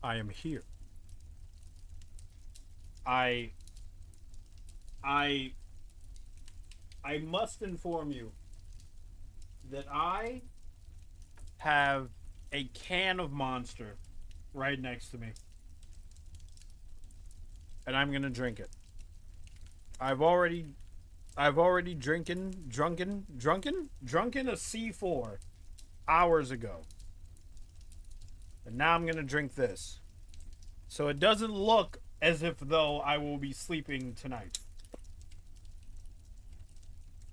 I am here. I I I must inform you that I have a can of Monster right next to me. And I'm going to drink it. I've already drunken a C4 hours ago. And now I'm going to drink this. So it doesn't look as if though I will be sleeping tonight.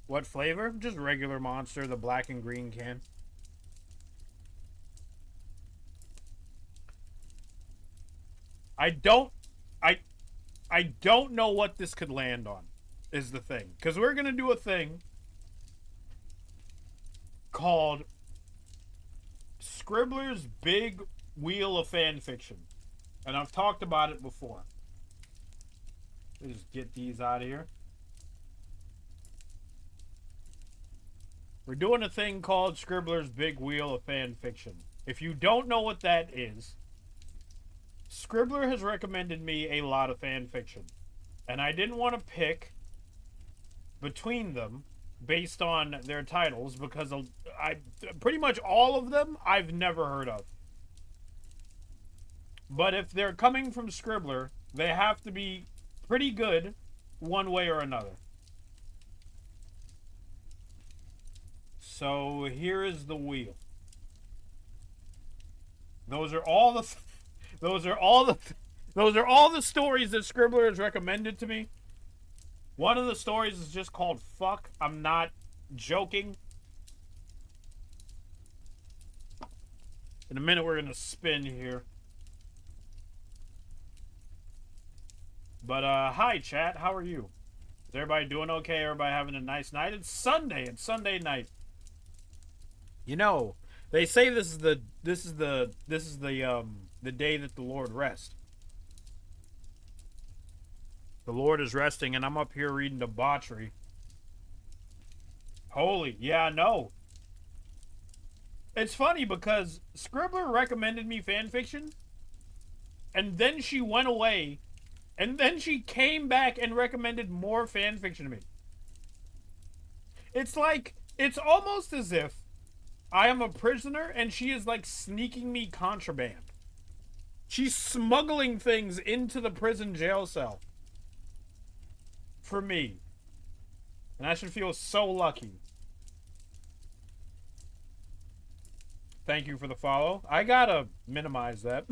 What flavor? Just regular Monster, the black and green can. I don't know what this could land on, is the thing. Because we're going to do a thing called Scribbler's Big Wheel of Fanfiction. And I've talked about it before. Let's just get these out of here. We're doing a thing called Scribbler's Big Wheel of Fanfiction. If you don't know what that is, Scribbler has recommended me a lot of fanfiction. And I didn't want to pick between them based on their titles because I pretty much all of them I've never heard of. But if they're coming from Scribbler, they have to be pretty good one way or another. So here is the wheel. Those are all the stories that Scribbler has recommended to me. One of the stories is just called Fuck. I'm not joking. In a minute we're gonna spin here. But hi chat, how are you? Is everybody doing okay? Everybody having a nice night? It's Sunday. It's Sunday night. You know, they say this is the day that the Lord rests. The Lord is resting, and I'm up here reading debauchery. Holy, yeah, no. It's funny because Scribbler recommended me fanfiction, and then she went away, and then she came back and recommended more fanfiction to me. It's like, it's almost as if I am a prisoner and she is like sneaking me contraband. She's smuggling things into the prison jail cell for me. And I should feel so lucky. Thank you for the follow. I gotta minimize that.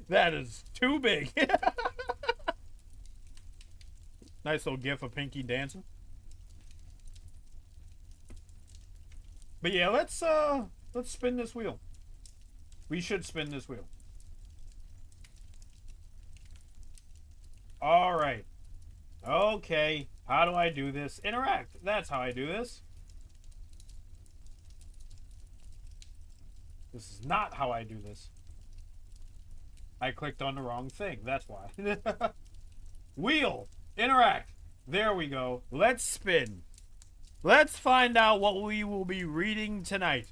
That is too big. Nice little gif of Pinky dancing. But yeah, let's spin this wheel. We should spin this wheel. All right. Okay. How do I do this? Interact. That's how I do this. This is not how I do this. I clicked on the wrong thing. That's why. Wheel. Interact. There we go. Let's spin. Let's find out what we will be reading tonight.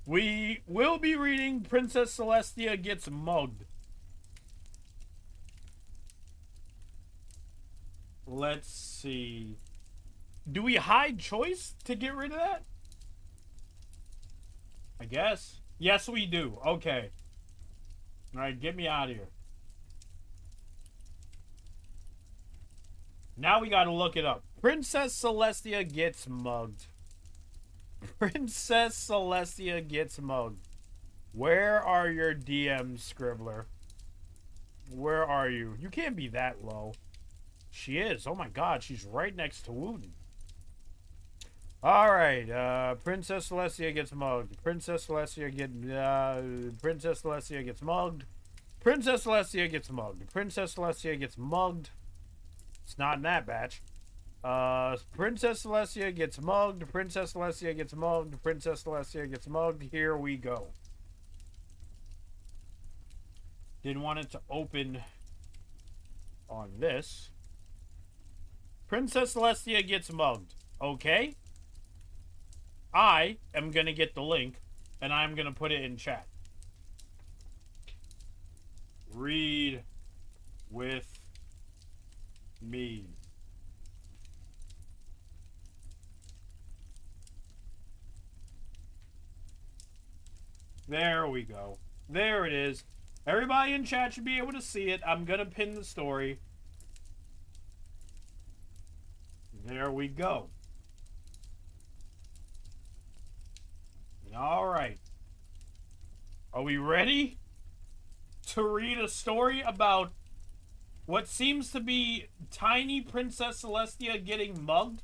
We will be reading Princess Celestia Gets Mugged. Let's see. Do we hide choice to get rid of that? I guess. Yes, we do. Okay. Alright, get me out of here. Now we gotta look it up. Princess Celestia Gets Mugged. Princess Celestia Gets Mugged. Where are your DMs, Scribbler? Where are you? You can't be that low. She is. Oh my god, she's right next to Wooten. Alright, Princess Celestia Gets Mugged. Princess Celestia Princess Celestia Gets Mugged. Princess Celestia Gets Mugged. Princess Celestia Gets Mugged. It's not in that batch. Princess Celestia Gets Mugged. Princess Celestia Gets Mugged. Princess Celestia Gets Mugged. Here we go. Didn't want it to open on this. Princess Celestia gets mugged. Okay. I am going to get the link, and I'm going to put it in chat. Read with me. There we go. There it is. Everybody in chat should be able to see it. I'm going to pin the story. There we go. All right. Are we ready to read a story about what seems to be tiny Princess Celestia getting mugged?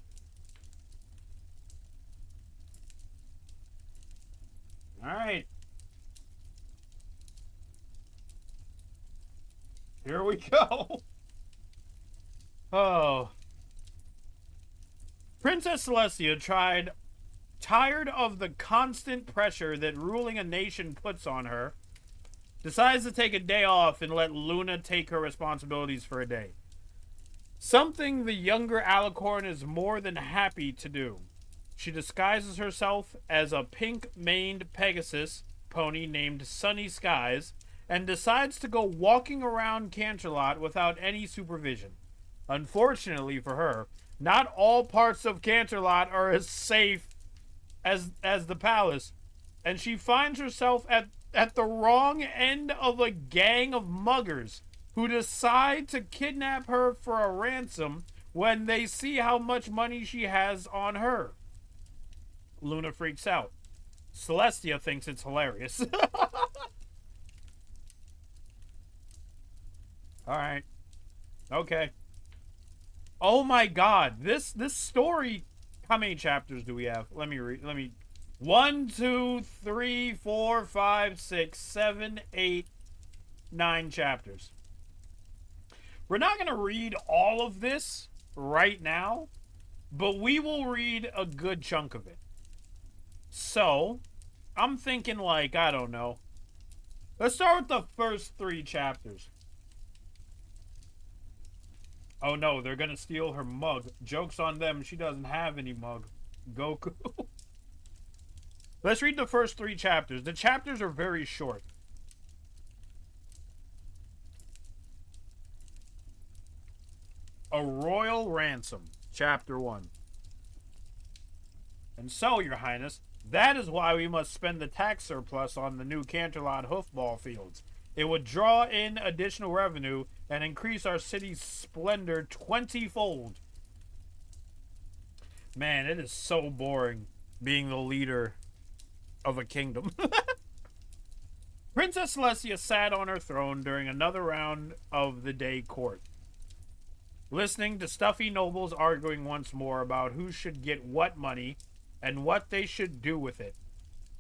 All right. Here we go. Oh. Princess Celestia tired of the constant pressure that ruling a nation puts on her, decides to take a day off and let Luna take her responsibilities for a day. Something the younger Alicorn is more than happy to do. She disguises herself as a pink-maned Pegasus pony named Sunny Skies and decides to go walking around Canterlot without any supervision. Unfortunately for her, not all parts of Canterlot are as safe as the palace, and she finds herself at the wrong end of a gang of muggers who decide to kidnap her for a ransom when they see how much money she has on her. Luna freaks out. Celestia thinks it's hilarious. Alright. Okay. Oh my god. This story... How many chapters do we have? Let me read. 1, 2, 3, 4, 5, 6, 7, 8, 9 chapters. We're not going to read all of this right now, but we will read a good chunk of it. So, I'm thinking like, I don't know. Let's start with the first 3 chapters. Oh no, they're gonna steal her mug. Joke's on them, she doesn't have any mug. Goku. Let's read the first 3 chapters. The chapters are very short. A Royal Ransom, Chapter 1. And so, Your Highness, that is why we must spend the tax surplus on the new Canterlot hoofball fields. It would draw in additional revenue and increase our city's splendor 20-fold. Man, it is so boring being the leader of a kingdom. Princess Celestia sat on her throne during another round of the day court, listening to stuffy nobles arguing once more about who should get what money and what they should do with it.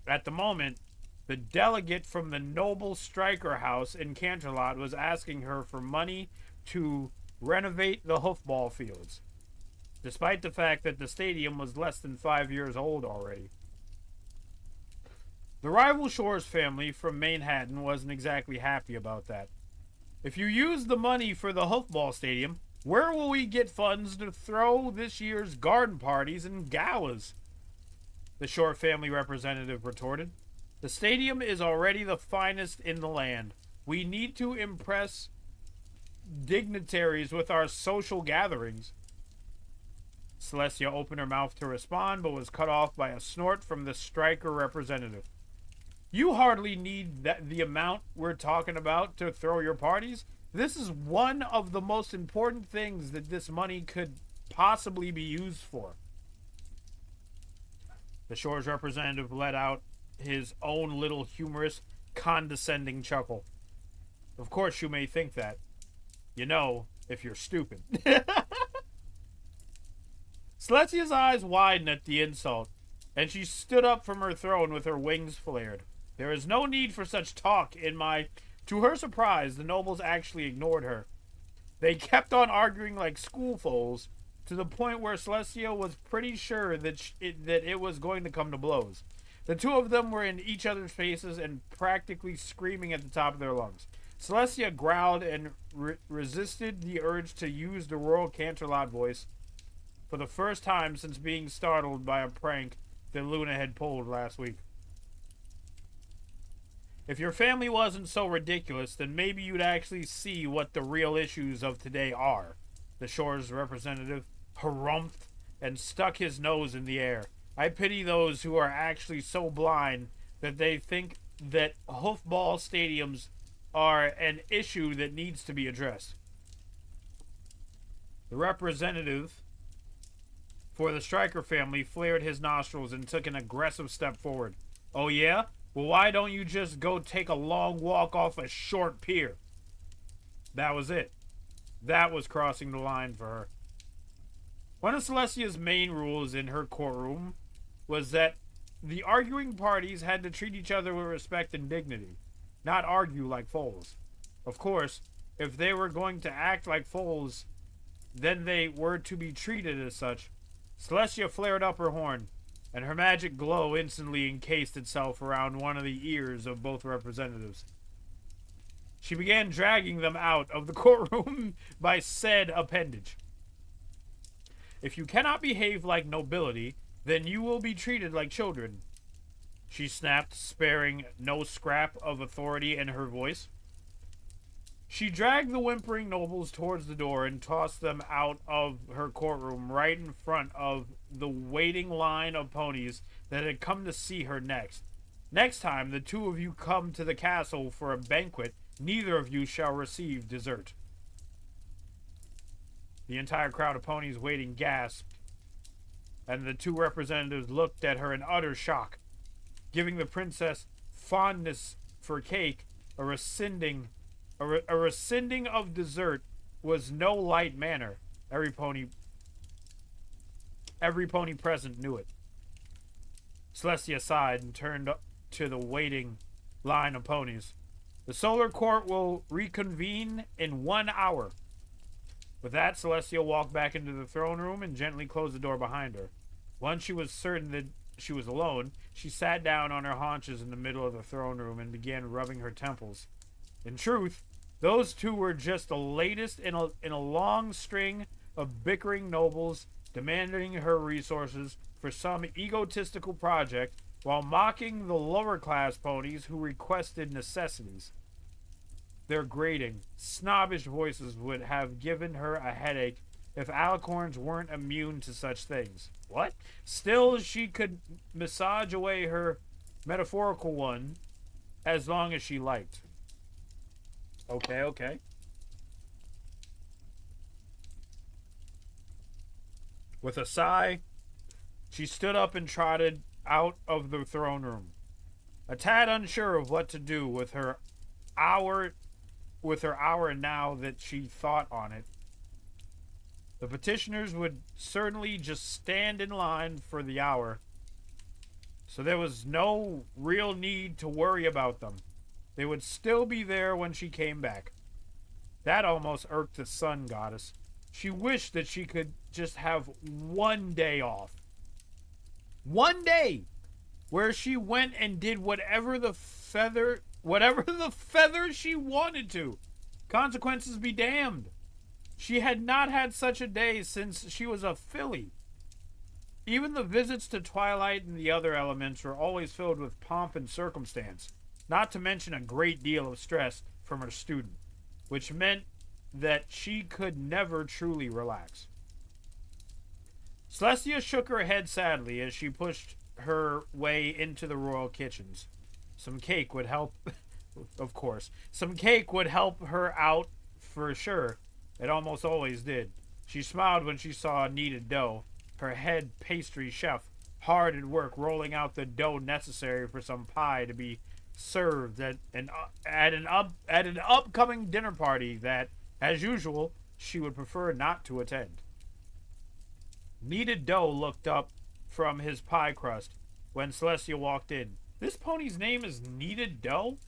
At the moment, the delegate from the noble striker house in Canterlot was asking her for money to renovate the hoofball fields, despite the fact that the stadium was less than 5 years old already. The rival Shores family from Manhattan wasn't exactly happy about that. If you use the money for the hoofball stadium, where will we get funds to throw this year's garden parties and galas? The Shore family representative retorted. The stadium is already the finest in the land. We need to impress dignitaries with our social gatherings. Celestia opened her mouth to respond, but was cut off by a snort from the striker representative. You hardly need the amount we're talking about to throw your parties. This is one of the most important things that this money could possibly be used for. The Shore's representative let out his own little humorous, condescending chuckle. Of course you may think that. You know, if you're stupid. Celestia's eyes widened at the insult, and she stood up from her throne with her wings flared. There is no need for such talk in my... To her surprise, the nobles actually ignored her. They kept on arguing like schoolfoals, to the point where Celestia was pretty sure that it was going to come to blows. The two of them were in each other's faces and practically screaming at the top of their lungs. Celestia growled and resisted the urge to use the royal Canterlot voice for the first time since being startled by a prank that Luna had pulled last week. If your family wasn't so ridiculous, then maybe you'd actually see what the real issues of today are. The Shore's representative harumphed and stuck his nose in the air. I pity those who are actually so blind that they think that hoofball stadiums are an issue that needs to be addressed. The representative for the Stryker family flared his nostrils and took an aggressive step forward. Oh yeah? Well, why don't you just go take a long walk off a short pier? That was it. That was crossing the line for her. One of Celestia's main rules in her courtroom was that the arguing parties had to treat each other with respect and dignity, not argue like foals. Of course, if they were going to act like foals, then they were to be treated as such. Celestia flared up her horn, and her magic glow instantly encased itself around one of the ears of both representatives. She began dragging them out of the courtroom by said appendage. If you cannot behave like nobility, then you will be treated like children, she snapped, sparing no scrap of authority in her voice. She dragged the whimpering nobles towards the door and tossed them out of her courtroom right in front of the waiting line of ponies that had come to see her next. Next time the two of you come to the castle for a banquet, neither of you shall receive dessert. The entire crowd of ponies waiting gasped, and the two representatives looked at her in utter shock, giving the princess fondness for cake. A rescinding of dessert was no light matter. Every pony present knew it. Celestia sighed and turned to the waiting line of ponies. The Solar Court will reconvene in 1 hour. With that, Celestia walked back into the throne room and gently closed the door behind her. Once she was certain that she was alone, she sat down on her haunches in the middle of the throne room and began rubbing her temples. In truth, those two were just the latest in a long string of bickering nobles demanding her resources for some egotistical project while mocking the lower class ponies who requested necessities. Their grating, snobbish voices would have given her a headache if alicorns weren't immune to such things. What? Still, she could massage away her metaphorical one as long as she liked. Okay. With a sigh, she stood up and trotted out of the throne room, a tad unsure of what to do with her hour now that she thought on it. The petitioners would certainly just stand in line for the hour, so there was no real need to worry about them. They would still be there when she came back. That almost irked the sun goddess. She wished that she could just have 1 day off. 1 day where she went and did whatever the feather she wanted to. Consequences be damned. She had not had such a day since she was a filly. Even the visits to Twilight and the other elements were always filled with pomp and circumstance, not to mention a great deal of stress from her student, which meant that she could never truly relax. Celestia shook her head sadly as she pushed her way into the royal kitchens. Some cake would help, of course. Some cake would help her out for sure. It almost always did. She smiled when she saw kneaded dough, her head pastry chef hard at work rolling out the dough necessary for some pie to be served at an upcoming dinner party that, as usual, she would prefer not to attend. Kneaded dough looked up from his pie crust when Celestia walked in. This pony's name is Kneaded Dough?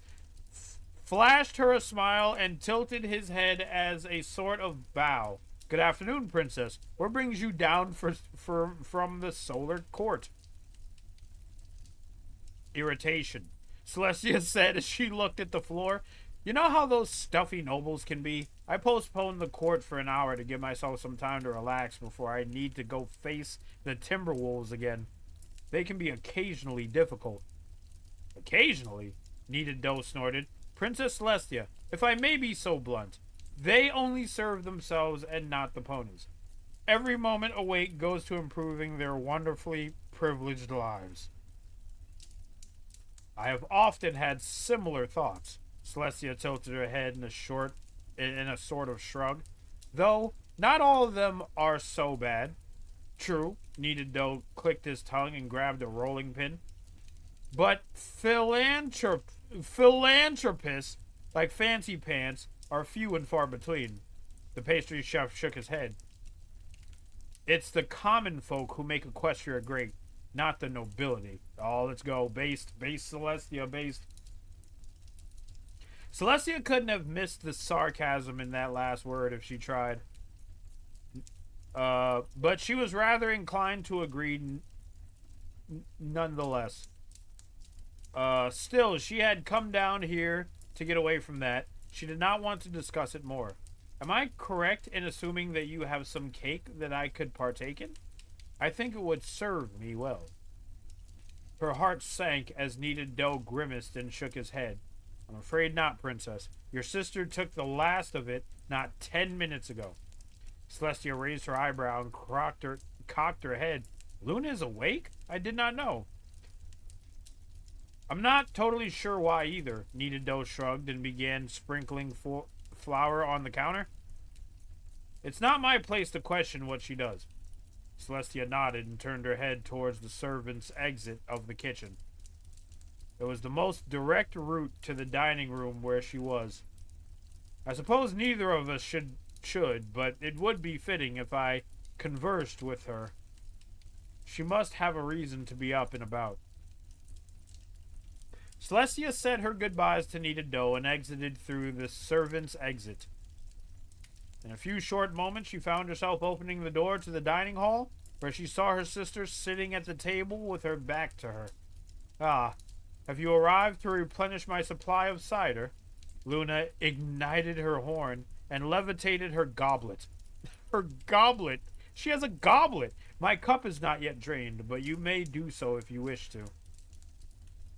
Flashed her a smile and tilted his head as a sort of bow. Good afternoon, princess. What brings you down from the Solar Court? Irritation, Celestia said as she looked at the floor. You know how those stuffy nobles can be? I postponed the court for an hour to give myself some time to relax before I need to go face the Timberwolves again. They can be occasionally difficult. Occasionally? Needed Doe snorted. Princess Celestia, if I may be so blunt, they only serve themselves and not the ponies. Every moment awake goes to improving their wonderfully privileged lives. I have often had similar thoughts. Celestia tilted her head in a sort of shrug. Though, not all of them are so bad. True, Needed Doe clicked his tongue and grabbed a rolling pin. But philanthropists, like Fancy Pants, are few and far between. The pastry chef shook his head. It's the common folk who make Equestria great, not the nobility. Oh, let's go. Based Celestia, based. Celestia couldn't have missed the sarcasm in that last word if she tried. But she was rather inclined to agree nonetheless. Still, she had come down here to get away from that. She did not want to discuss it more. Am I correct in assuming that you have some cake that I could partake in? I think it would serve me well. Her heart sank as Needed Doe grimaced and shook his head. I'm afraid not, Princess. Your sister took the last of it not 10 minutes ago. Celestia raised her eyebrow and cocked her head. Luna is awake? I did not know. I'm not totally sure why either. Needed Doe shrugged and began sprinkling flour on the counter. It's not my place to question what she does. Celestia nodded and turned her head towards the servants' exit of the kitchen. It was the most direct route to the dining room where she was. I suppose neither of us should, but it would be fitting if I conversed with her. She must have a reason to be up and about. Celestia said her goodbyes to Needed Doe and exited through the servants' exit. In a few short moments, she found herself opening the door to the dining hall, where she saw her sister sitting at the table with her back to her. Ah, have you arrived to replenish my supply of cider? Luna ignited her horn and levitated her goblet. Her goblet? She has a goblet! My cup is not yet drained, but you may do so if you wish to.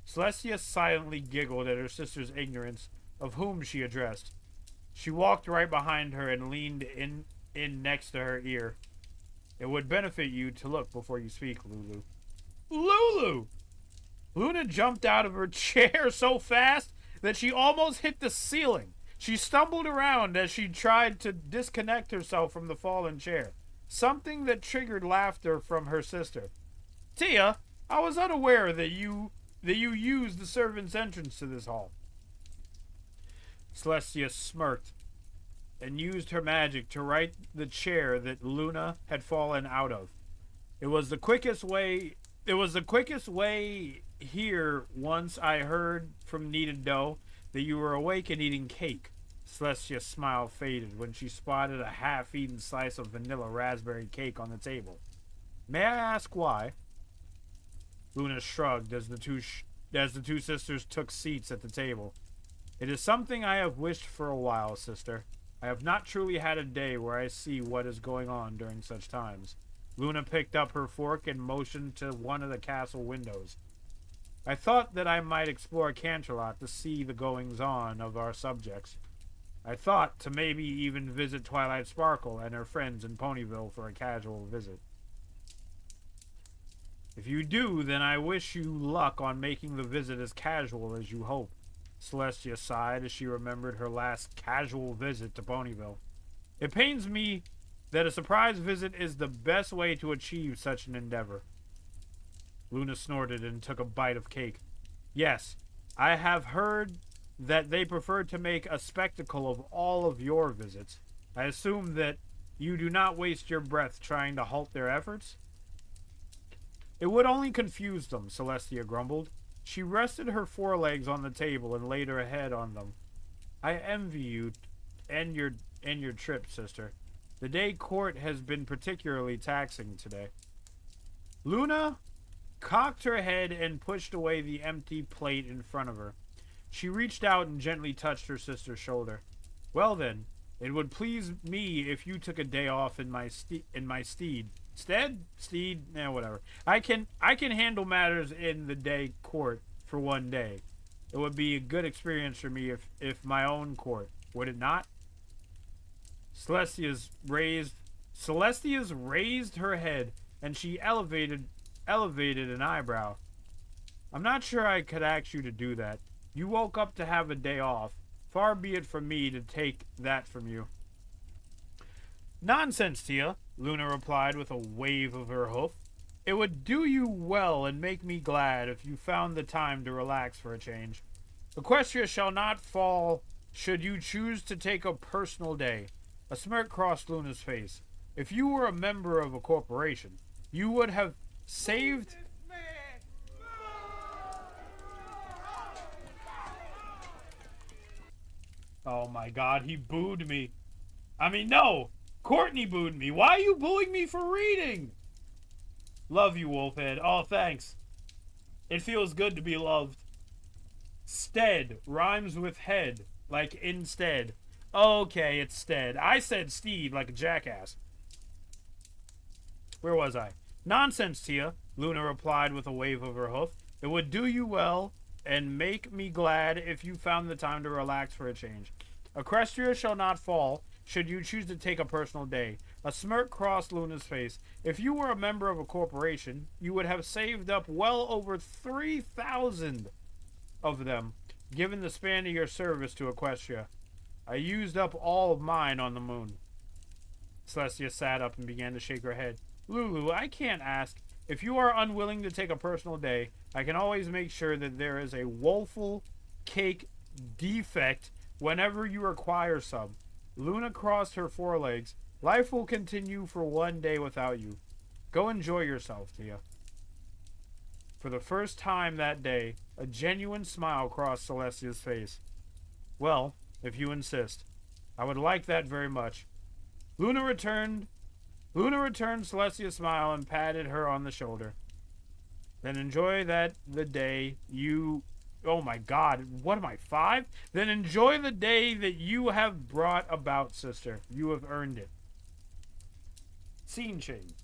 Celestia silently giggled at her sister's ignorance of whom she addressed. She walked right behind her and leaned in next to her ear. It would benefit you to look before you speak, Lulu. Lulu! Luna jumped out of her chair so fast that she almost hit the ceiling. She stumbled around as she tried to disconnect herself from the fallen chair, something that triggered laughter from her sister. Tia, I was unaware that you used the servants' entrance to this hall. Celestia smirked and used her magic to right the chair that Luna had fallen out of. It was the quickest way here once I heard from Needed Doe that you were awake and eating cake. Celestia's smile faded when she spotted a half-eaten slice of vanilla raspberry cake on the table. May I ask why? Luna shrugged as the two sisters took seats at the table. It is something I have wished for a while, sister. I have not truly had a day where I see what is going on during such times. Luna picked up her fork and motioned to one of the castle windows. I thought that I might explore Canterlot to see the goings-on of our subjects. I thought to maybe even visit Twilight Sparkle and her friends in Ponyville for a casual visit. If you do, then I wish you luck on making the visit as casual as you hope. Celestia sighed as she remembered her last casual visit to Ponyville. It pains me that a surprise visit is the best way to achieve such an endeavor. Luna snorted and took a bite of cake. Yes, I have heard that they prefer to make a spectacle of all of your visits. I assume that you do not waste your breath trying to halt their efforts? It would only confuse them, Celestia grumbled. She rested her forelegs on the table and laid her head on them. I envy you and your trip, sister. The day court has been particularly taxing today. Luna cocked her head and pushed away the empty plate in front of her. She reached out and gently touched her sister's shoulder. Well then, it would please me if you took a day off in my steed. Steed? Whatever. I can handle matters in the day court for one day. It would be a good experience for me if my own court. Would it not? Celestia's raised her head, and she elevated an eyebrow. I'm not sure I could ask you to do that. You woke up to have a day off. Far be it from me to take that from you. Nonsense, Tia, Luna replied with a wave of her hoof. It would do you well and make me glad if you found the time to relax for a change. Equestria shall not fall should you choose to take a personal day. A smirk crossed Luna's face. If you were a member of a corporation, you would have saved... Oh my god, he booed me. I mean, no! Courtney booed me. Why are you booing me for reading? Love you, Wolfhead. Oh, thanks. It feels good to be loved. Stead rhymes with head, like instead. Okay, it's stead. I said steed like a jackass. Where was I? Nonsense, Tia, Luna replied with a wave of her hoof. It would do you well and make me glad if you found the time to relax for a change. Equestria shall not fall should you choose to take a personal day. A smirk crossed Luna's face. If you were a member of a corporation, you would have saved up well over 3,000 of them, given the span of your service to Equestria. I used up all of mine on the moon. Celestia sat up and began to shake her head. Lulu, I can't ask. If you are unwilling to take a personal day, I can always make sure that there is a woeful cake defect whenever you require some. Luna crossed her forelegs. Life will continue for one day without you. Go enjoy yourself, Tia. For the first time that day, a genuine smile crossed Celestia's face. Well, if you insist. I would like that very much. Luna returned Celestia's smile and patted her on the shoulder. Then enjoy the day you... Oh my god, what am I, 5? Then enjoy the day that you have brought about, sister. You have earned it. Scene change.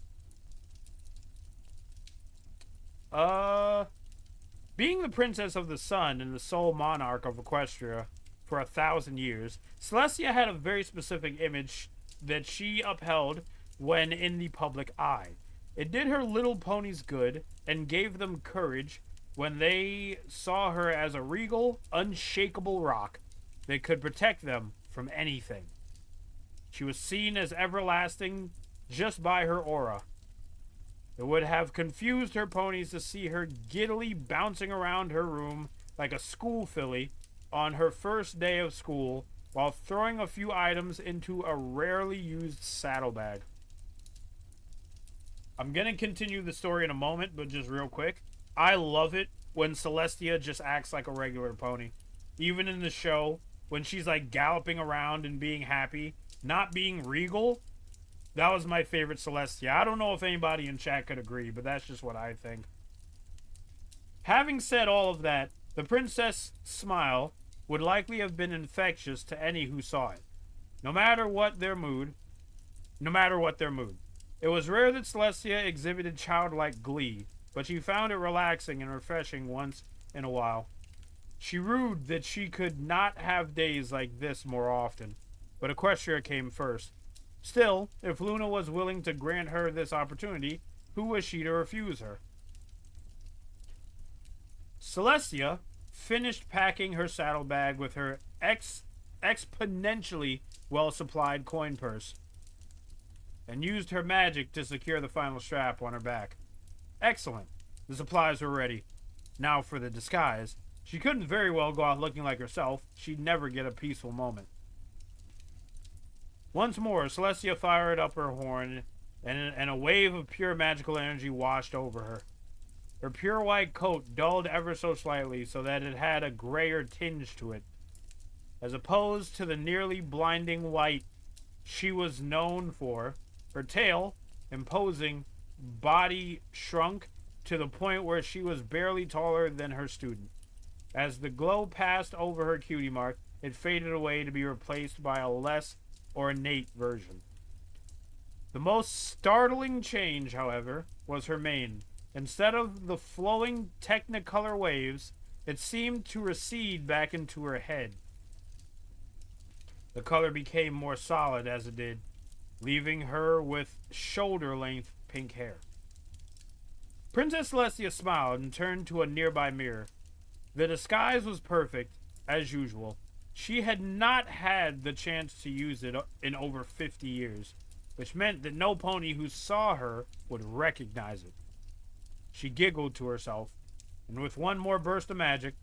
Being the princess of the sun and the sole monarch of Equestria for 1,000 years, Celestia had a very specific image that she upheld when in the public eye. It did her little ponies good and gave them courage when they saw her as a regal, unshakable rock that could protect them from anything. She was seen as everlasting just by her aura. It would have confused her ponies to see her giddily bouncing around her room like a school filly on her first day of school while throwing a few items into a rarely used saddlebag. I'm going to continue the story in a moment, but just real quick. I love it when Celestia just acts like a regular pony. Even in the show, when she's like galloping around and being happy, not being regal. That was my favorite Celestia. I don't know if anybody in chat could agree, but that's just what I think. Having said all of that, the princess' smile would likely have been infectious to any who saw it, no matter what their mood. It was rare that Celestia exhibited childlike glee, but she found it relaxing and refreshing once in a while. She rued that she could not have days like this more often, but Equestria came first. Still, if Luna was willing to grant her this opportunity, who was she to refuse her? Celestia finished packing her saddlebag with her exponentially well-supplied coin purse and used her magic to secure the final strap on her back. Excellent. The supplies were ready. Now for the disguise. She couldn't very well go out looking like herself. She'd never get a peaceful moment. Once more, Celestia fired up her horn, and a wave of pure magical energy washed over her. Her pure white coat dulled ever so slightly so that it had a grayer tinge to it. As opposed to the nearly blinding white she was known for, her tail, imposing body shrunk to the point where she was barely taller than her student. As the glow passed over her cutie mark, it faded away to be replaced by a less ornate version. The most startling change, however, was her mane. Instead of the flowing technicolor waves, it seemed to recede back into her head. The color became more solid as it did, leaving her with shoulder-length pink hair. Princess Celestia smiled and turned to a nearby mirror. The disguise was perfect, as usual. She had not had the chance to use it in over 50 years, which meant that no pony who saw her would recognize it. She giggled to herself, and with one more burst of magic,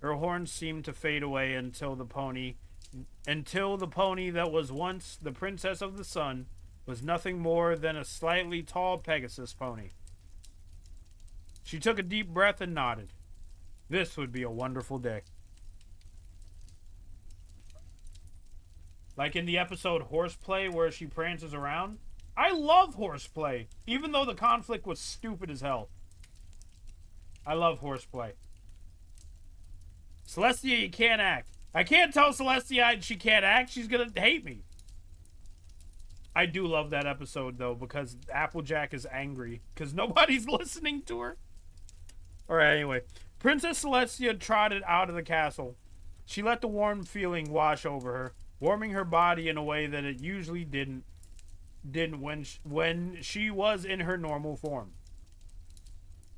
her horns seemed to fade away until the pony that was once the Princess of the Sun was nothing more than a slightly tall Pegasus pony. She took a deep breath and nodded. This would be a wonderful day. Like in the episode Horseplay where she prances around. I love Horseplay, even though the conflict was stupid as hell. I love Horseplay. Celestia, you can't act. I can't tell Celestia she can't act. She's going to hate me. I do love that episode, though, because Applejack is angry because nobody's listening to her. Alright, anyway. Princess Celestia trotted out of the castle. She let the warm feeling wash over her, warming her body in a way that it usually didn't when she was in her normal form.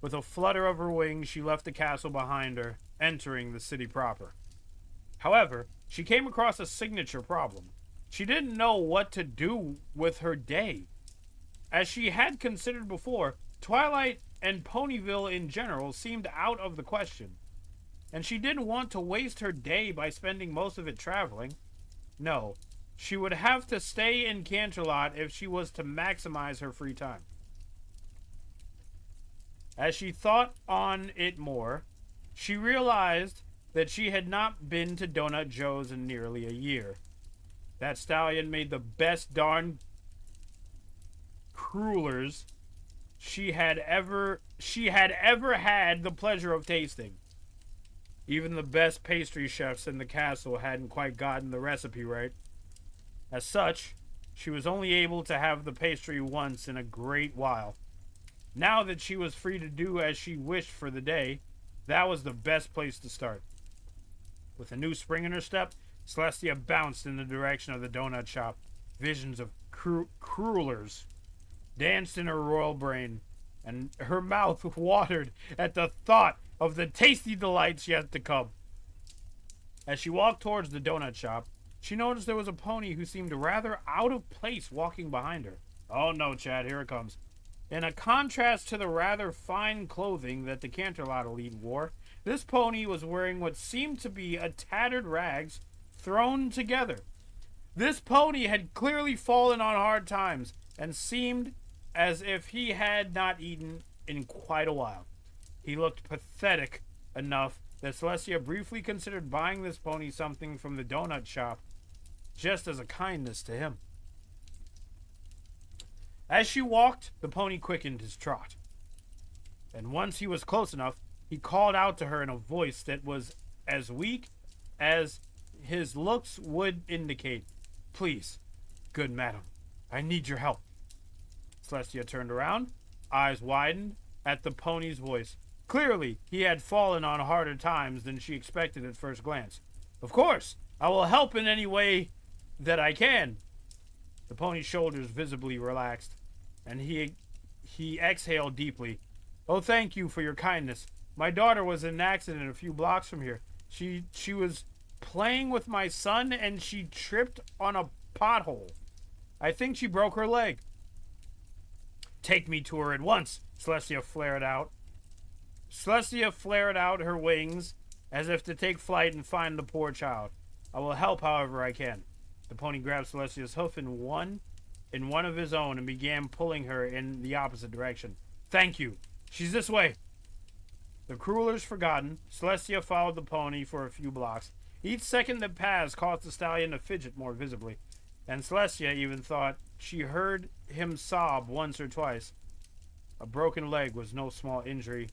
With a flutter of her wings, she left the castle behind her, entering the city proper. However, she came across a signature problem. She didn't know what to do with her day. As she had considered before, Twilight and Ponyville in general seemed out of the question. And she didn't want to waste her day by spending most of it traveling. No, she would have to stay in Canterlot if she was to maximize her free time. As she thought on it more, she realized that she had not been to Donut Joe's in nearly a year. That stallion made the best darn crullers she had ever had the pleasure of tasting. Even the best pastry chefs in the castle hadn't quite gotten the recipe right. As such, she was only able to have the pastry once in a great while. Now that she was free to do as she wished for the day, that was the best place to start. With a new spring in her step, Celestia bounced in the direction of the donut shop. Visions of crullers danced in her royal brain, and her mouth watered at the thought of the tasty delights yet to come. As she walked towards the donut shop, she noticed there was a pony who seemed rather out of place walking behind her. Oh no, Chad, here it comes. In a contrast to the rather fine clothing that the Canterlot elite wore, this pony was wearing what seemed to be a tattered rags thrown together. This pony had clearly fallen on hard times and seemed as if he had not eaten in quite a while. He looked pathetic enough that Celestia briefly considered buying this pony something from the donut shop just as a kindness to him. As she walked, the pony quickened his trot. And once he was close enough, he called out to her in a voice that was as weak as his looks would indicate. Please, good madam, I need your help. Celestia turned around, eyes widened at the pony's voice. Clearly, he had fallen on harder times than she expected at first glance. Of course, I will help in any way that I can. The pony's shoulders visibly relaxed, and he exhaled deeply. Oh, thank you for your kindness. My daughter was in an accident a few blocks from here. She was playing with my son, and she tripped on a pothole. I think she broke her leg. Take me to her at once, Celestia flared out. Celestia flared out her wings as if to take flight and find the poor child. I will help however I can. The pony grabbed Celestia's hoof in one of his own and began pulling her in the opposite direction. Thank you. She's this way. The crullers forgotten, Celestia followed the pony for a few blocks. Each second that passed caused the stallion to fidget more visibly, and Celestia even thought she heard him sob once or twice. A broken leg was no small injury,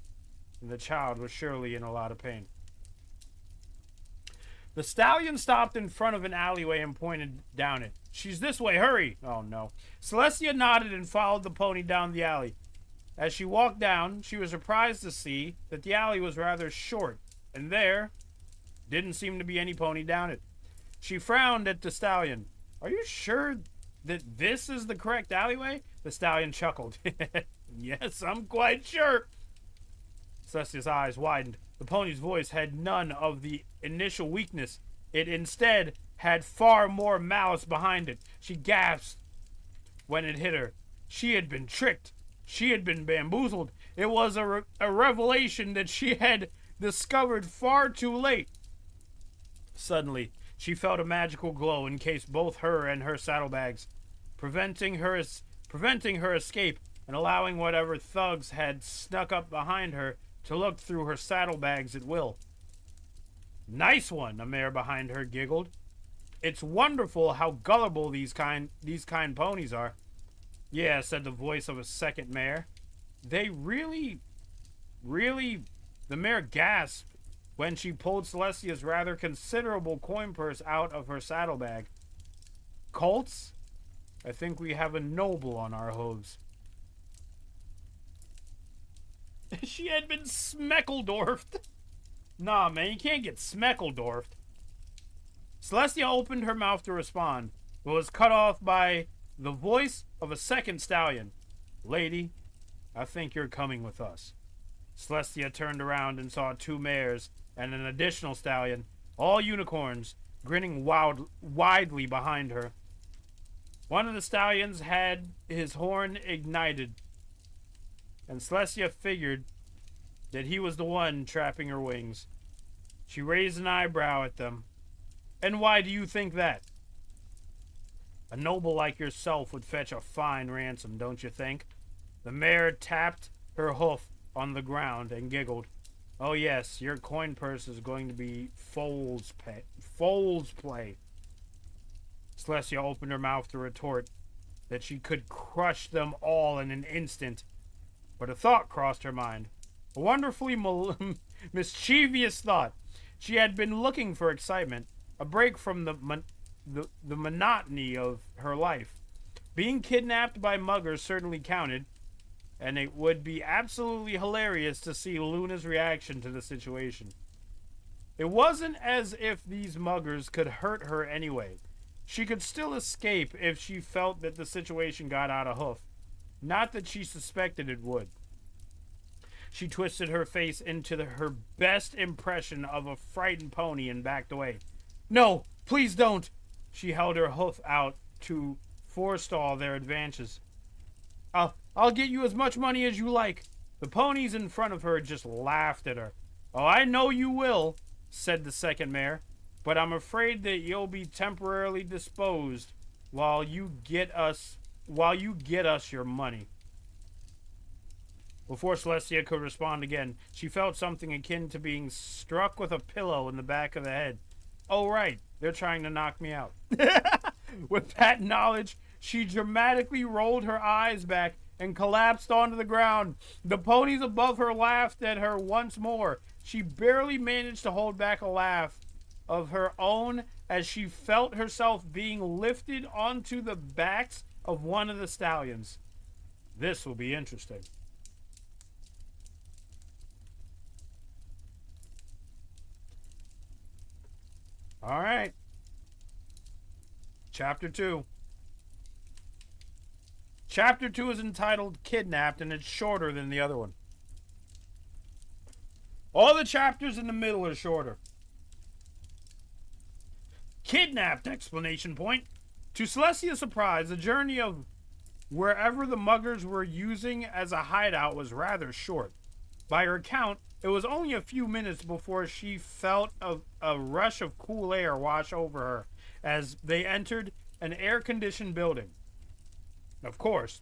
and the child was surely in a lot of pain. The stallion stopped in front of an alleyway and pointed down it. She's this way, hurry! Oh no. Celestia nodded and followed the pony down the alley. As she walked down, she was surprised to see that the alley was rather short, and there didn't seem to be any pony down it. She frowned at the stallion. Are you sure that this is the correct alleyway? The stallion chuckled. Yes, I'm quite sure. Celestia's eyes widened. The pony's voice had none of the initial weakness. It instead had far more malice behind it. She gasped when it hit her. She had been tricked. She had been bamboozled. It was a revelation that she had discovered far too late. Suddenly, she felt a magical glow encase both her and her saddlebags, preventing her escape and allowing whatever thugs had snuck up behind her to look through her saddlebags at will. Nice one, a mare behind her giggled. It's wonderful how gullible these kind ponies are. Yeah, said the voice of a second mare. They really... The mare gasped when she pulled Celestia's rather considerable coin purse out of her saddlebag. Colts? I think we have a noble on our hooves. She had been Smeckledorfed. Nah, man, you can't get Smeckledorfed. Celestia opened her mouth to respond, but was cut off by the voice of a second stallion. Lady, I think you're coming with us. Celestia turned around and saw two mares and an additional stallion, all unicorns, grinning widely behind her. One of the stallions had his horn ignited, and Celestia figured that he was the one trapping her wings. She raised an eyebrow at them. And why do you think that? A noble like yourself would fetch a fine ransom, don't you think? The mare tapped her hoof on the ground and giggled. Oh yes, your coin purse is going to be foal's play. Celestia opened her mouth to retort that she could crush them all in an instant. But a thought crossed her mind. A wonderfully mischievous thought. She had been looking for excitement, a break from the monotony of her life. Being kidnapped by muggers certainly counted, and it would be absolutely hilarious to see Luna's reaction to the situation. It wasn't as if these muggers could hurt her anyway. She could still escape if she felt that the situation got out of hoof. Not that she suspected it would. She twisted her face into her best impression of a frightened pony and backed away. No, please don't! She held her hoof out to forestall their advances. I'll get you as much money as you like. The ponies in front of her just laughed at her. Oh, I know you will, said the second mare, but I'm afraid that you'll be temporarily disposed while you get us your money. Before Celestia could respond again, she felt something akin to being struck with a pillow in the back of the head. Oh, right. They're trying to knock me out. With that knowledge, she dramatically rolled her eyes back and collapsed onto the ground. The ponies above her laughed at her once more. She barely managed to hold back a laugh of her own as she felt herself being lifted onto the backs of one of the stallions. This will be interesting. All right. Chapter 2. Chapter 2 is entitled Kidnapped, and it's shorter than the other one. All the chapters in the middle are shorter. Kidnapped! Exclamation point. To Celestia's surprise, the journey of wherever the muggers were using as a hideout was rather short. By her count, it was only a few minutes before she felt a rush of cool air wash over her as they entered an air-conditioned building. Of course,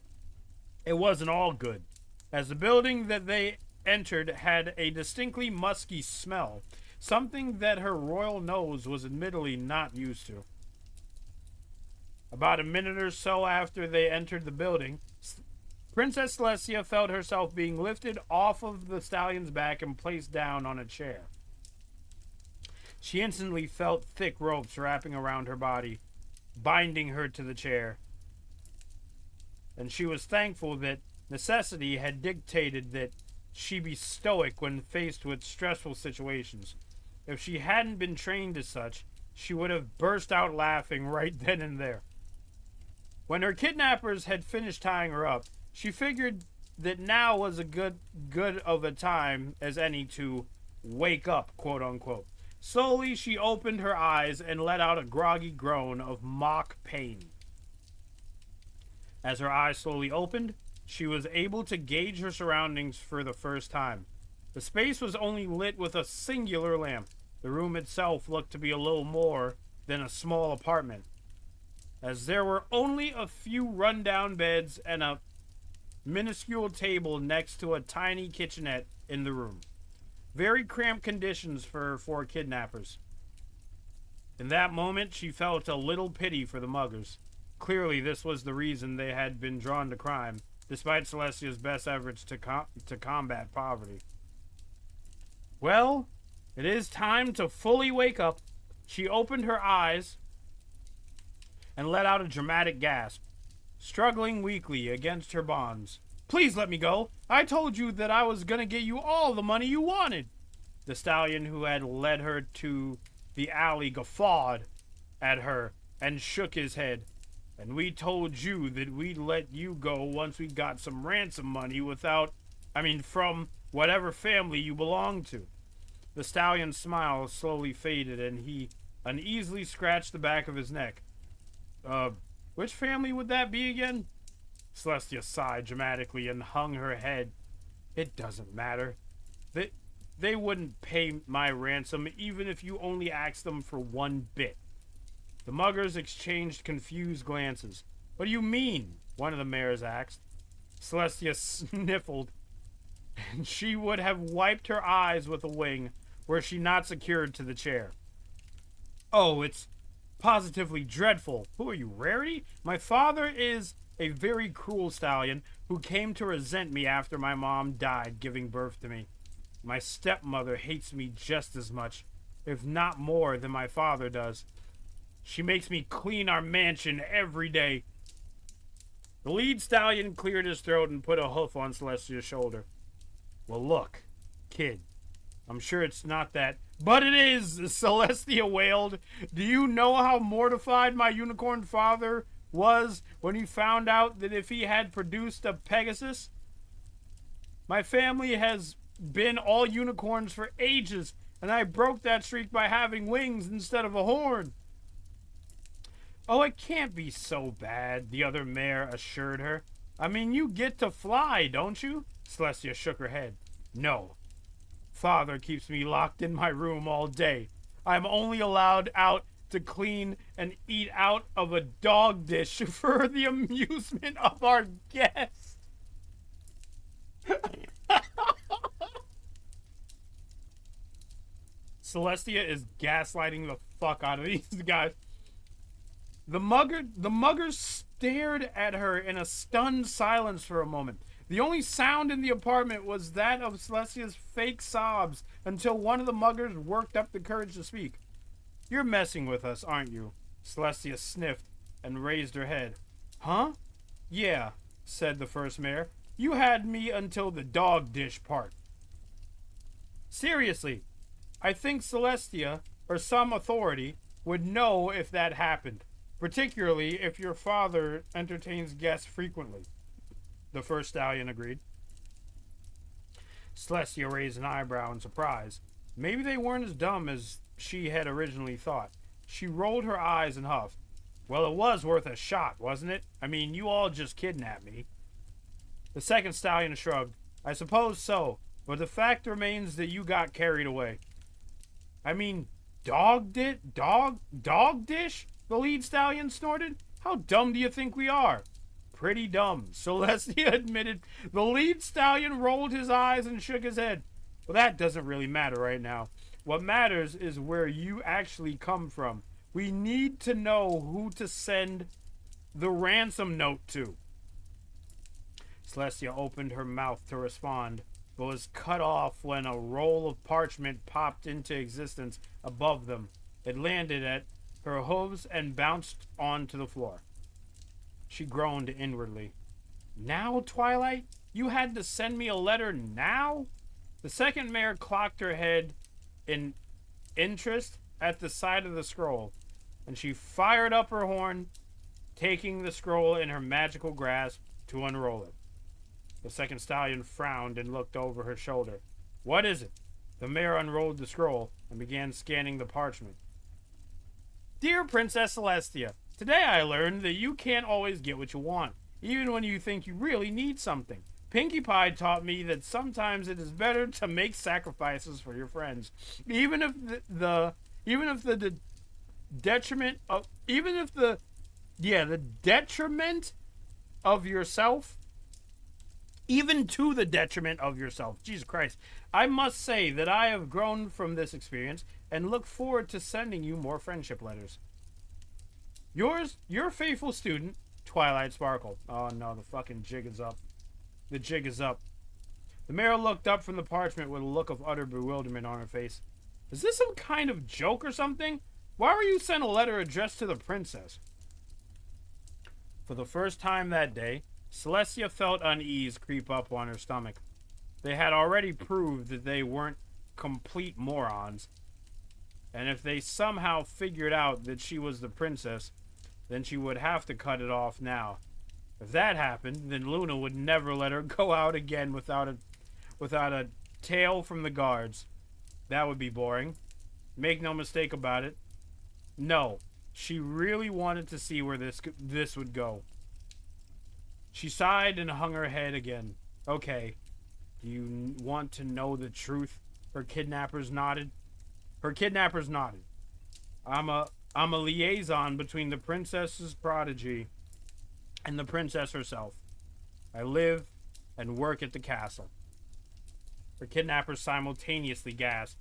it wasn't all good, as the building that they entered had a distinctly musky smell, something that her royal nose was admittedly not used to. About a minute or so after they entered the building, Princess Celestia felt herself being lifted off of the stallion's back and placed down on a chair. She instantly felt thick ropes wrapping around her body, binding her to the chair. And she was thankful that necessity had dictated that she be stoic when faced with stressful situations. If she hadn't been trained as such, she would have burst out laughing right then and there. When her kidnappers had finished tying her up, she figured that now was a good of a time as any to wake up, quote unquote. Slowly, she opened her eyes and let out a groggy groan of mock pain. As her eyes slowly opened, she was able to gauge her surroundings for the first time. The space was only lit with a singular lamp. The room itself looked to be a little more than a small apartment, as there were only a few rundown beds and a minuscule table next to a tiny kitchenette in the room. Very cramped conditions for 4 kidnappers. In that moment, she felt a little pity for the muggers. Clearly, this was the reason they had been drawn to crime, despite Celestia's best efforts to combat poverty. Well, it is time to fully wake up. She opened her eyes and let out a dramatic gasp, struggling weakly against her bonds. Please let me go. I told you that I was going to get you all the money you wanted. The stallion who had led her to the alley guffawed at her and shook his head. And we told you that we'd let you go once we got some ransom money from whatever family you belong to. The stallion's smile slowly faded and he uneasily scratched the back of his neck. Which family would that be again? Celestia sighed dramatically and hung her head. It doesn't matter. They wouldn't pay my ransom even if you only asked them for 1 bit. The muggers exchanged confused glances. What do you mean? One of the mares asked. Celestia sniffled, and she would have wiped her eyes with a wing were she not secured to the chair. Oh, it's positively dreadful. Who are you, Rarity? My father is a very cruel stallion who came to resent me after my mom died giving birth to me. My stepmother hates me just as much, if not more, than my father does. She makes me clean our mansion every day. The lead stallion cleared his throat and put a hoof on Celestia's shoulder. Well, look, kid, I'm sure it's not that. But it is, Celestia wailed. Do you know how mortified my unicorn father was when he found out that if he had produced a Pegasus? My family has been all unicorns for ages, and I broke that streak by having wings instead of a horn. Oh, it can't be so bad, the other mare assured her. I mean, you get to fly, don't you? Celestia shook her head. No. Father keeps me locked in my room all day. I'm only allowed out to clean and eat out of a dog dish for the amusement of our guests. Celestia is gaslighting the fuck out of these guys. The muggers stared at her in a stunned silence for a moment. The only sound in the apartment was that of Celestia's fake sobs until one of the muggers worked up the courage to speak. You're messing with us, aren't you? Celestia sniffed and raised her head. Huh? Yeah, said the first mare. You had me until the dog dish part. Seriously, I think Celestia, or some authority, would know if that happened, particularly if your father entertains guests frequently. The first stallion agreed. Celestia raised an eyebrow in surprise. Maybe they weren't as dumb as she had originally thought. She rolled her eyes and huffed. Well, it was worth a shot, wasn't it? I mean, you all just kidnapped me. The second stallion shrugged. I suppose so, but the fact remains that you got carried away. I mean, dog dish? The lead stallion snorted. How dumb do you think we are? Pretty dumb, Celestia admitted. The lead stallion rolled his eyes and shook his head. Well, that doesn't really matter right now. What matters is where you actually come from. We need to know who to send the ransom note to. Celestia opened her mouth to respond, but was cut off when a roll of parchment popped into existence above them. It landed at her hooves and bounced onto the floor. She groaned inwardly. Now, Twilight? You had to send me a letter now? The second mare cocked her head in interest at the sight of the scroll, and she fired up her horn, taking the scroll in her magical grasp to unroll it. The second stallion frowned and looked over her shoulder. What is it? The mare unrolled the scroll and began scanning the parchment. Dear Princess Celestia, today I learned that you can't always get what you want, even when you think you really need something. Pinkie Pie taught me that sometimes it is better to make sacrifices for your friends, even if the detriment of yourself, even to the detriment of yourself. Jesus Christ. I must say that I have grown from this experience and look forward to sending you more friendship letters. Yours, your faithful student, Twilight Sparkle. Oh no, the fucking jig is up. The jig is up. The mare looked up from the parchment with a look of utter bewilderment on her face. Is this some kind of joke or something? Why were you sent a letter addressed to the princess? For the first time that day, Celestia felt unease creep up on her stomach. They had already proved that they weren't complete morons. And if they somehow figured out that she was the princess, then she would have to cut it off now. If that happened, then Luna would never let her go out again without a tail from the guards. That would be boring. Make no mistake about it. No, she really wanted to see where this would go. She sighed and hung her head again. Okay, do you want to know the truth? Her kidnappers nodded. I'm a liaison between the princess's prodigy and the princess herself. I live and work at the castle. Her kidnappers simultaneously gasped,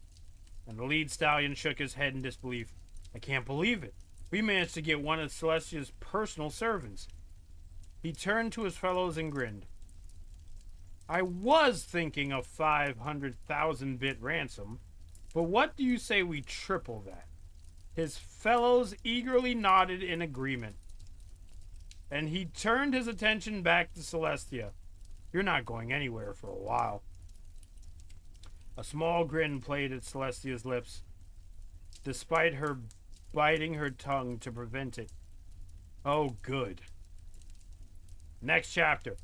and the lead stallion shook his head in disbelief. I can't believe it. We managed to get one of Celestia's personal servants. He turned to his fellows and grinned. I was thinking of 500,000 bit ransom, but what do you say we triple that? His fellows eagerly nodded in agreement, and he turned his attention back to Celestia. You're not going anywhere for a while. A small grin played at Celestia's lips, despite her biting her tongue to prevent it. Oh, good. Next chapter.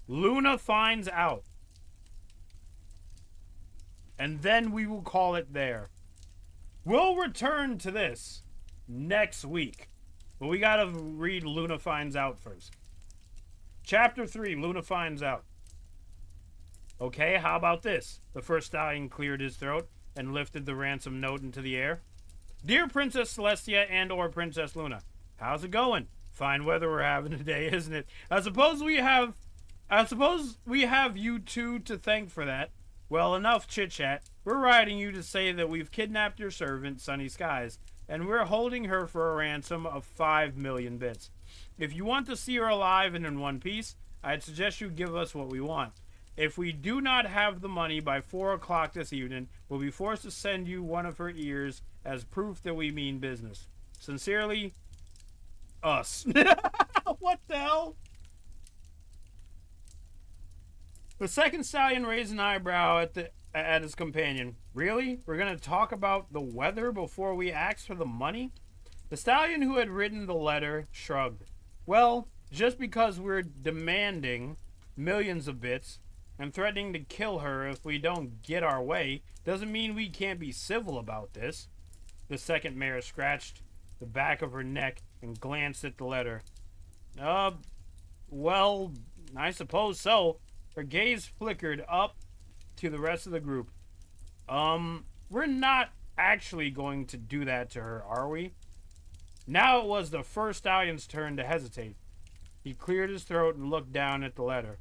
Luna finds out. And then we will call it there. We'll return to this next week. But we gotta read Luna Finds Out first. Chapter 3, Luna Finds Out. Okay, how about this? The first stallion cleared his throat and lifted the ransom note into the air. Dear Princess Celestia and or Princess Luna, how's it going? Fine weather we're having today, isn't it? I suppose we have you two to thank for that. Well, enough chit-chat. We're writing you to say that we've kidnapped your servant, Sunny Skies, and we're holding her for a ransom of 5 million bits. If you want to see her alive and in one piece, I'd suggest you give us what we want. If we do not have the money by 4 o'clock this evening, we'll be forced to send you one of her ears as proof that we mean business. Sincerely, us. What the hell? The second stallion raised an eyebrow at his companion. Really? We're going to talk about the weather before we ask for the money? The stallion who had written the letter shrugged. Well, just because we're demanding millions of bits and threatening to kill her if we don't get our way doesn't mean we can't be civil about this. The second mare scratched the back of her neck and glanced at the letter. Well, I suppose so. Her gaze flickered up to the rest of the group. We're not actually going to do that to her, are we? Now it was the first stallion's turn to hesitate. He cleared his throat and looked down at the letter.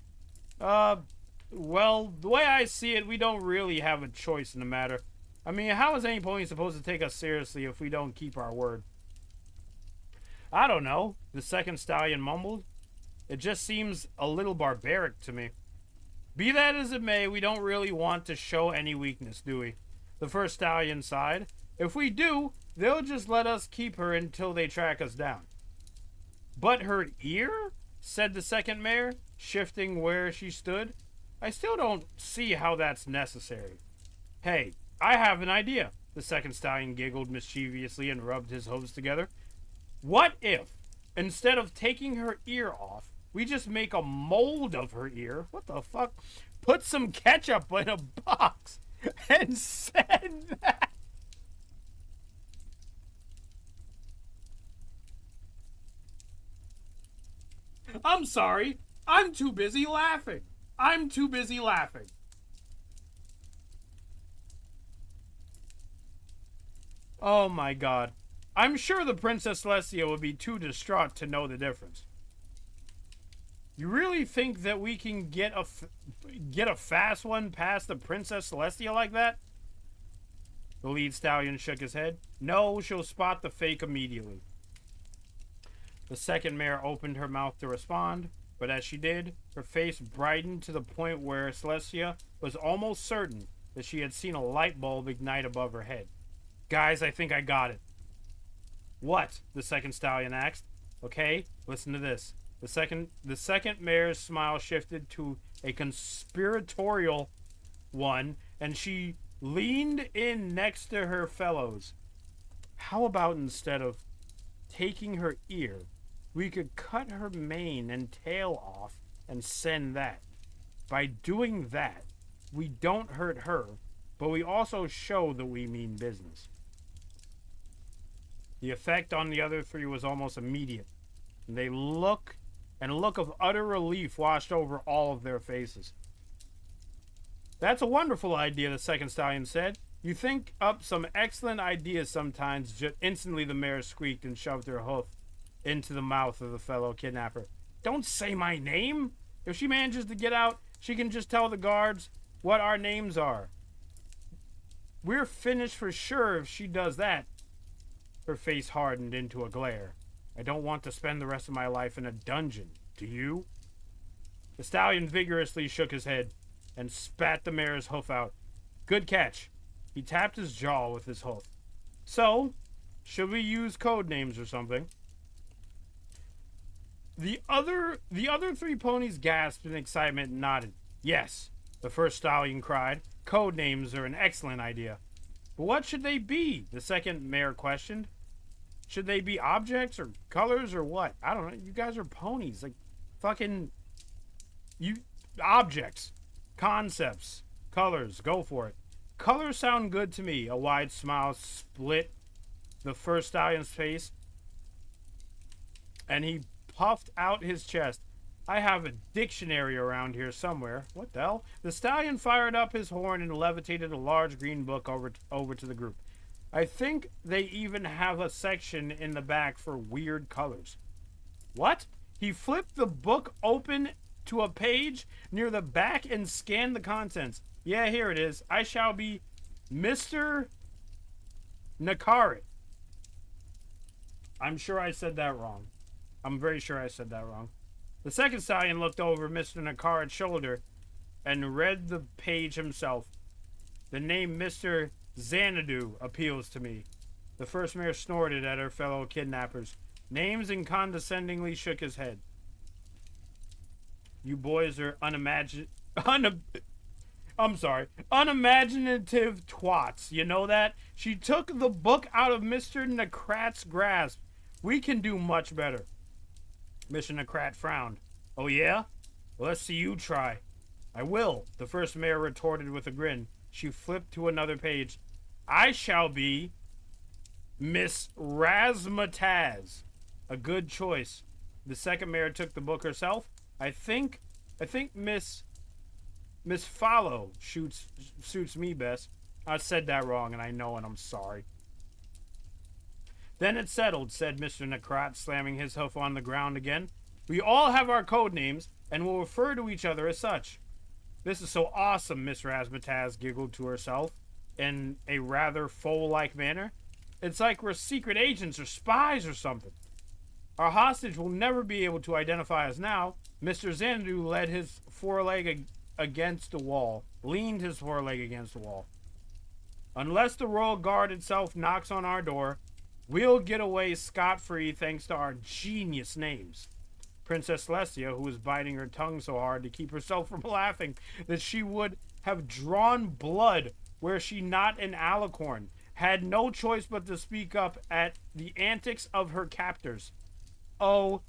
Well, the way I see it, we don't really have a choice in the matter. I mean, how is any pony supposed to take us seriously if we don't keep our word? I don't know, the second stallion mumbled. It just seems a little barbaric to me. Be that as it may, we don't really want to show any weakness, do we? The first stallion sighed. If we do, they'll just let us keep her until they track us down. But her ear? Said the second mare, shifting where she stood. I still don't see how that's necessary. Hey, I have an idea. The second stallion giggled mischievously and rubbed his hooves together. What if, instead of taking her ear off, we just make a mold of her ear? What the fuck? Put some ketchup in a box and send that. I'm sorry. I'm too busy laughing. Oh my god. I'm sure the Princess Celestia would be too distraught to know the difference. You really think that we can get a fast one past the Princess Celestia like that? The lead stallion shook his head. No, she'll spot the fake immediately. The second mare opened her mouth to respond, but as she did, her face brightened to the point where Celestia was almost certain that she had seen a light bulb ignite above her head. Guys, I think I got it. What? The second stallion asked. Okay, listen to this. The second mare's smile shifted to a conspiratorial one, and she leaned in next to her fellows. How about instead of taking her ear, we could cut her mane and tail off and send that. By doing that, we don't hurt her, but we also show that we mean business. The effect on the other three was almost immediate. And a look of utter relief washed over all of their faces. That's a wonderful idea, the second stallion said. You think up some excellent ideas sometimes. Just instantly the mare squeaked and shoved her hoof into the mouth of the fellow kidnapper. Don't say my name! If she manages to get out, she can just tell the guards what our names are. We're finished for sure if she does that. Her face hardened into a glare. I don't want to spend the rest of my life in a dungeon. Do you? The stallion vigorously shook his head and spat the mare's hoof out. Good catch. He tapped his jaw with his hoof. So, should we use code names or something? The other three ponies gasped in excitement and nodded. Yes, the first stallion cried. Code names are an excellent idea. But what should they be? The second mare questioned. Should they be objects or colors or what? I don't know. You guys are ponies. Like, fucking... Objects. Concepts. Colors. Go for it. Colors sound good to me. A wide smile split the first stallion's face, and he puffed out his chest. I have a dictionary around here somewhere. What the hell? The stallion fired up his horn and levitated a large green book over to the group. I think they even have a section in the back for weird colors. What? He flipped the book open to a page near the back and scanned the contents. Yeah, here it is. I shall be Mr. Nakarit. I'm sure I said that wrong. I'm very sure I said that wrong. The second stallion looked over Mr. Nakarit's shoulder and read the page himself. The name Mr. Xanadu appeals to me. The first mare snorted at her fellow kidnappers. Names and condescendingly shook his head. You boys are unimaginative twats. You know that? She took the book out of Mr. Nakrat's grasp. We can do much better. Mr. Nakrat frowned. Oh yeah? Well, let's see you try. I will, the first mare retorted with a grin. She flipped to another page. I shall be Miss Razmataz. A good choice. The second mare took the book herself. I think Miss Follow suits me best. I said that wrong, and I know, and I'm sorry. Then it's settled, said Mr. Nakrat, slamming his hoof on the ground again. We all have our code names, and will refer to each other as such. This is so awesome, Miss Razmataz giggled to herself in a rather foal-like manner. It's like we're secret agents or spies or something. Our hostage will never be able to identify us now. Mr. Xanadu led his foreleg against the wall, leaned his foreleg against the wall. Unless the Royal Guard itself knocks on our door, we'll get away scot-free thanks to our genius names. Princess Celestia, who was biting her tongue so hard to keep herself from laughing that she would have drawn blood were she not an alicorn, had no choice but to speak up at the antics of her captors. Oh,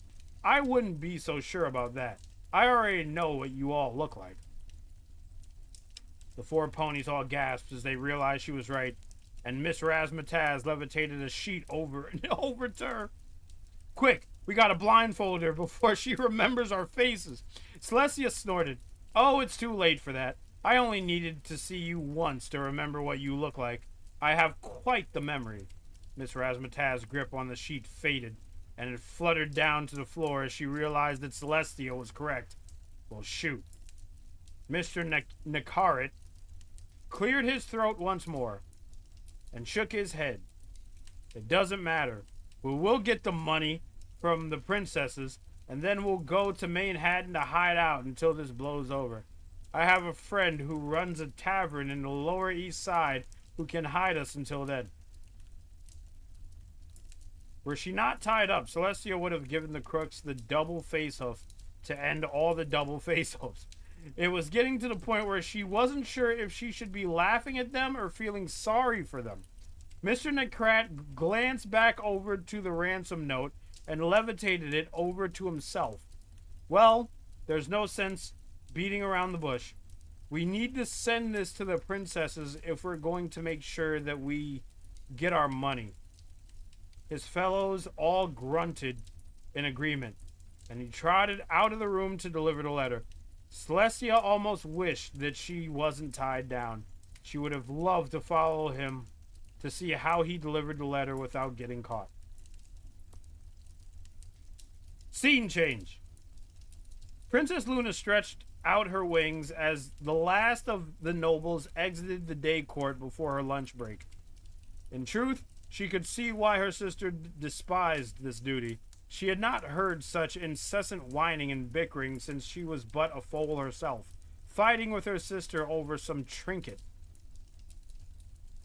I wouldn't be so sure about that. I already know what you all look like. The four ponies all gasped as they realized she was right, and Miss Razzmatazz levitated a sheet over to her. Quick, we gotta blindfold her before she remembers our faces. Celestia snorted. Oh, it's too late for that. I only needed to see you once to remember what you look like. I have quite the memory. Miss Razzmatazz's grip on the sheet faded, and it fluttered down to the floor as she realized that Celestia was correct. Well, shoot. Mr. Nakarit cleared his throat once more and shook his head. It doesn't matter. We will get the money from the princesses, and then we'll go to Manhattan to hide out until this blows over. I have a friend who runs a tavern in the Lower East Side who can hide us until then. Were she not tied up, Celestia would have given the crooks the double face-hoof to end all the double face-hoofs. It was getting to the point where she wasn't sure if she should be laughing at them or feeling sorry for them. Mr. Necrat glanced back over to the ransom note and levitated it over to himself. Well, there's no sense beating around the bush. We need to send this to the princesses if we're going to make sure that we get our money. His fellows all grunted in agreement, and he trotted out of the room to deliver the letter. Celestia almost wished that she wasn't tied down. She would have loved to follow him to see how he delivered the letter without getting caught. Scene change. Princess Luna stretched out her wings as the last of the nobles exited the day court before her lunch break. In truth, she could see why her sister despised this duty. She had not heard such incessant whining and bickering since she was but a foal herself, fighting with her sister over some trinket.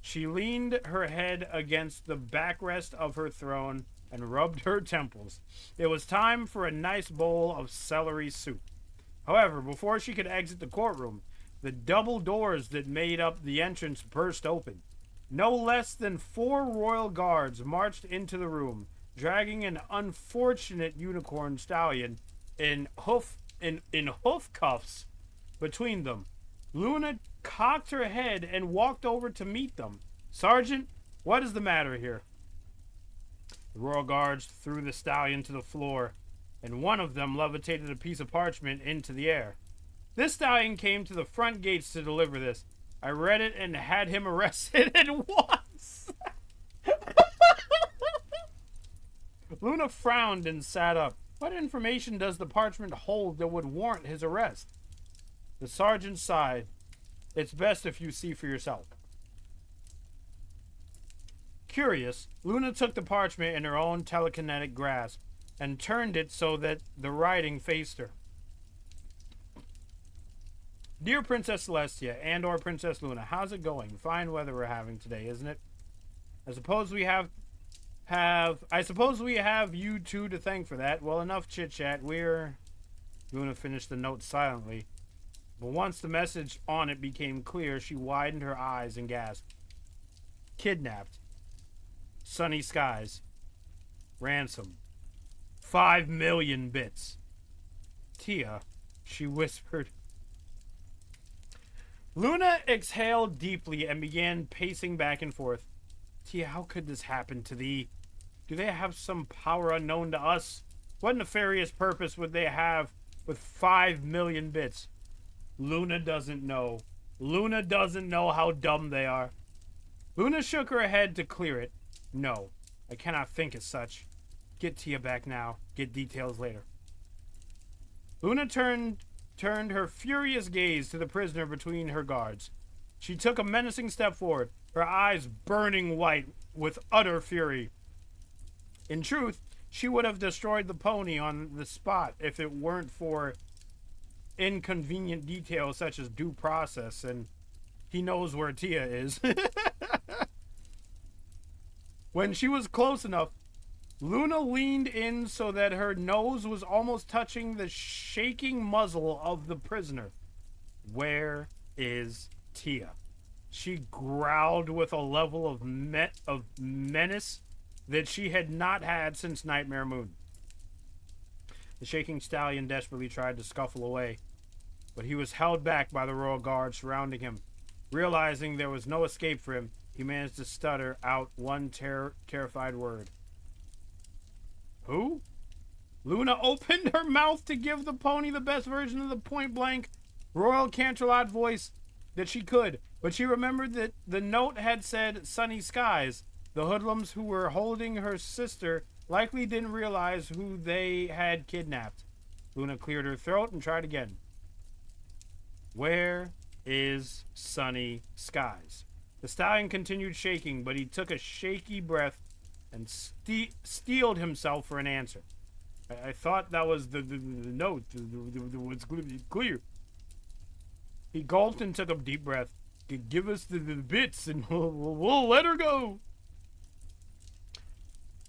She leaned her head against the backrest of her throne and rubbed her temples. It was time for a nice bowl of celery soup. However, before she could exit the courtroom, the double doors that made up the entrance burst open. No less than 4 royal guards marched into the room, dragging an unfortunate unicorn stallion in hoof cuffs between them. Luna cocked her head and walked over to meet them. Sergeant, what is the matter here? The royal guards threw the stallion to the floor, and one of them levitated a piece of parchment into the air. This stallion came to the front gates to deliver this. I read it and had him arrested at once. Luna frowned and sat up. What information does the parchment hold that would warrant his arrest? The sergeant sighed. It's best if you see for yourself. Curious, Luna took the parchment in her own telekinetic grasp and turned it so that the writing faced her. Dear Princess Celestia and or Princess Luna, how's it going? Fine weather we're having today, isn't it? I suppose we have you two to thank for that. Well, enough chit-chat. Luna finished the note silently. But once the message on it became clear, she widened her eyes and gasped. Kidnapped. Sunny skies. Ransom. 5 million bits. Tia, she whispered. Luna exhaled deeply and began pacing back and forth. Tia, how could this happen to thee? Do they have some power unknown to us? What nefarious purpose would they have with 5 million bits? Luna doesn't know. Luna doesn't know how dumb they are. Luna shook her head to clear it. No, I cannot think as such. Get Tia back now. Get details later. Luna turned her furious gaze to the prisoner between her guards. She took a menacing step forward, her eyes burning white with utter fury. In truth, she would have destroyed the pony on the spot if it weren't for inconvenient details such as due process, and he knows where Tia is. When she was close enough, Luna leaned in so that her nose was almost touching the shaking muzzle of the prisoner. Where is Tia? She growled with a level of menace that she had not had since Nightmare Moon. The shaking stallion desperately tried to scuffle away, but he was held back by the royal guard surrounding him. Realizing there was no escape for him, he managed to stutter out one terrified word. Who? Luna opened her mouth to give the pony the best version of the point-blank Royal Canterlot voice that she could, but she remembered that the note had said sunny skies. The hoodlums who were holding her sister likely didn't realize who they had kidnapped. Luna cleared her throat and tried again. Where is sunny skies? The stallion continued shaking, but he took a shaky breath and steeled himself for an answer. I thought that was the note. It's clear. He gulped and took a deep breath. Give us the bits and we'll let her go.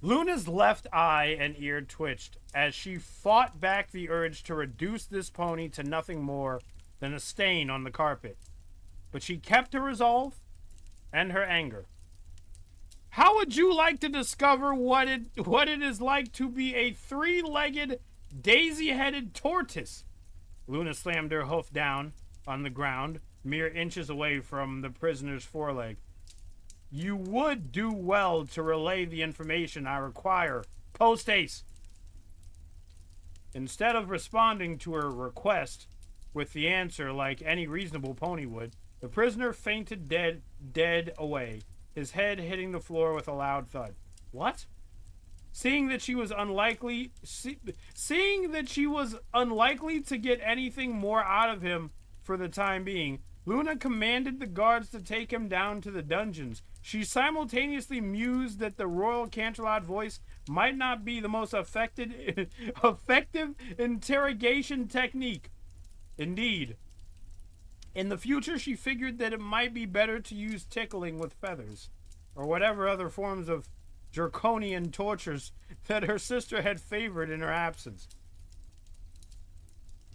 Luna's left eye and ear twitched as she fought back the urge to reduce this pony to nothing more than a stain on the carpet. But she kept her resolve and her anger. How would you like to discover what it is like to be a three-legged, daisy-headed tortoise? Luna slammed her hoof down on the ground, mere inches away from the prisoner's foreleg. You would do well to relay the information I require. Post haste. Instead of responding to her request with the answer like any reasonable pony would, the prisoner fainted dead away, his head hitting the floor with a loud thud. What? Seeing that she was unlikely to get anything more out of him for the time being, Luna commanded the guards to take him down to the dungeons. She simultaneously mused that the Royal Canterlot voice might not be the most effective interrogation technique. Indeed, in the future, she figured that it might be better to use tickling with feathers, or whatever other forms of draconian tortures that her sister had favored in her absence.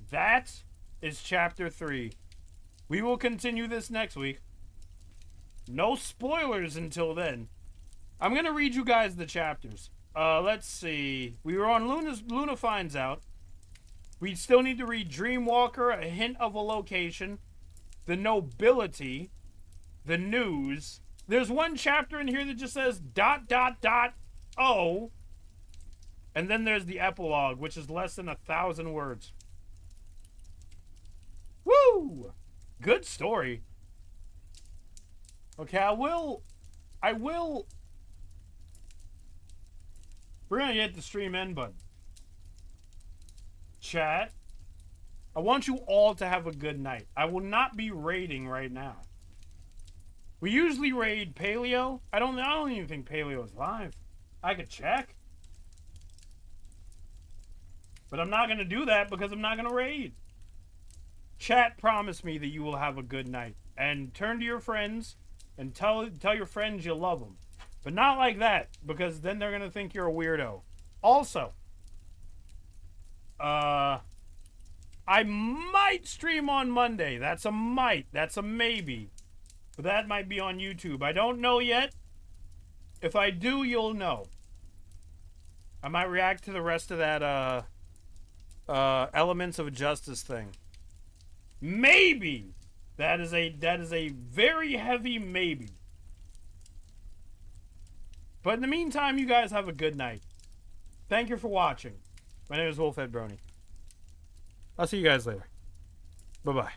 That is Chapter 3. We will continue this next week. No spoilers until then. I'm going to read you guys the chapters. Let's see. We were on Luna Finds Out. We still need to read Dreamwalker, A Hint of a Location, The Nobility, The News. There's one chapter in here that just says ... Oh. And then there's the epilogue, which is less than 1,000 words. Woo! Good story. Okay, I will. We're gonna hit the stream end button. Chat, I want you all to have a good night. I will not be raiding right now. We usually raid Paleo. I don't even think Paleo is live. I could check. But I'm not gonna do that because I'm not gonna raid. Chat, promise me that you will have a good night. And turn to your friends and tell your friends you love them. But not like that, because then they're going to think you're a weirdo. Also, I might stream on Monday. That's a might. That's a maybe. But that might be on YouTube. I don't know yet. If I do, you'll know. I might react to the rest of that Elements of Justice thing. Maybe. That is a very heavy maybe. But in the meantime, you guys have a good night. Thank you for watching. My name is Wolfhead Brony. I'll see you guys later. Bye-bye.